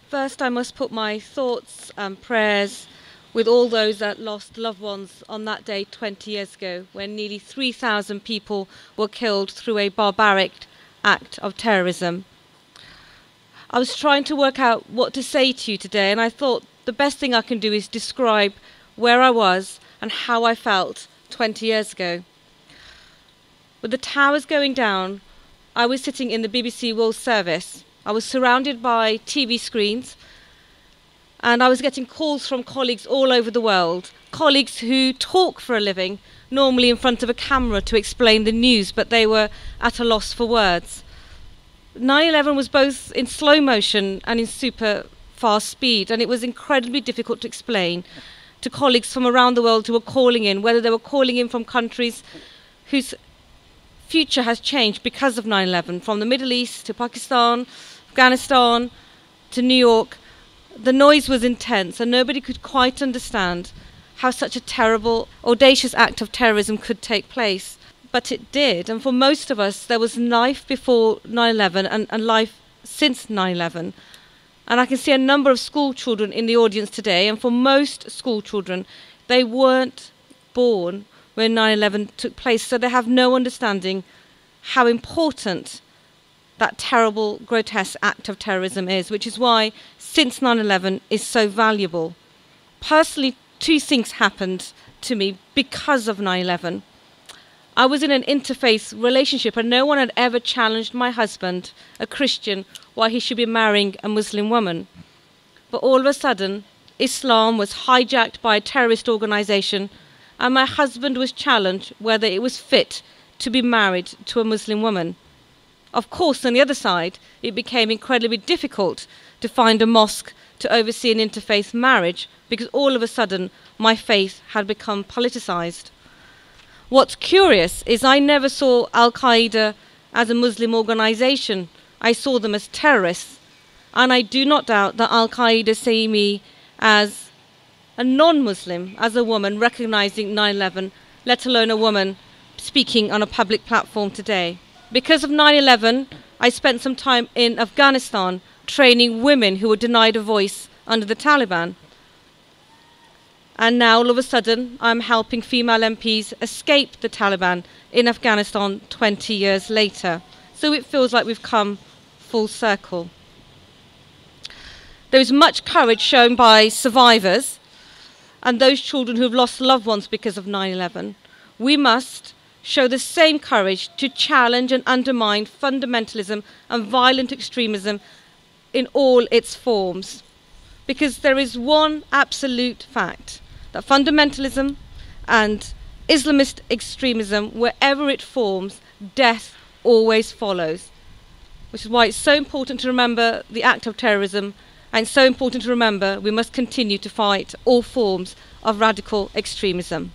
First, I must put my thoughts and prayers with all those that lost loved ones on that day 20 years ago, when nearly 3,000 people were killed through a barbaric act of terrorism. I was trying to work out what to say to you today, and I thought the best thing I can do is describe where I was and how I felt 20 years ago. With the towers going down, I was sitting in the BBC World Service. I was surrounded by TV screens, and I was getting calls from colleagues all over the world, colleagues who talk for a living, normally in front of a camera to explain the news, but they were at a loss for words. 9/11 was both in slow motion and in super fast speed, and it was incredibly difficult to explain to colleagues from around the world who were calling in, whether they were calling in from countries whose future has changed because of 9/11, from the Middle East to Pakistan, Afghanistan to New York. The noise was intense, and nobody could quite understand how such a terrible, audacious act of terrorism could take place. But it did, and for most of us, there was life before 9/11 and life since 9/11. And I can see a number of school children in the audience today, and for most school children, they weren't born when 9/11 took place, so they have no understanding how important that terrible, grotesque act of terrorism is, which is why since 9/11 is so valuable. Personally, two things happened to me because of 9/11. I was in an interfaith relationship, and no one had ever challenged my husband, a Christian, why he should be marrying a Muslim woman. But all of a sudden, Islam was hijacked by a terrorist organization, and my husband was challenged whether it was fit to be married to a Muslim woman. Of course, on the other side, it became incredibly difficult to find a mosque to oversee an interfaith marriage, because all of a sudden my faith had become politicized. What's curious is I never saw Al-Qaeda as a Muslim organization. I saw them as terrorists, and I do not doubt that Al-Qaeda see me as a non-Muslim, as a woman recognizing 9/11, let alone a woman speaking on a public platform today. Because of 9/11, I spent some time in Afghanistan training women who were denied a voice under the Taliban. And now, all of a sudden, I'm helping female MPs escape the Taliban in Afghanistan 20 years later. So it feels like we've come full circle. There is much courage shown by survivors and those children who have lost loved ones because of 9/11. We must show the same courage to challenge and undermine fundamentalism and violent extremism in all its forms. Because there is one absolute fact, that fundamentalism and Islamist extremism, wherever it forms, death always follows. Which is why it's so important to remember the act of terrorism, and so important to remember we must continue to fight all forms of radical extremism.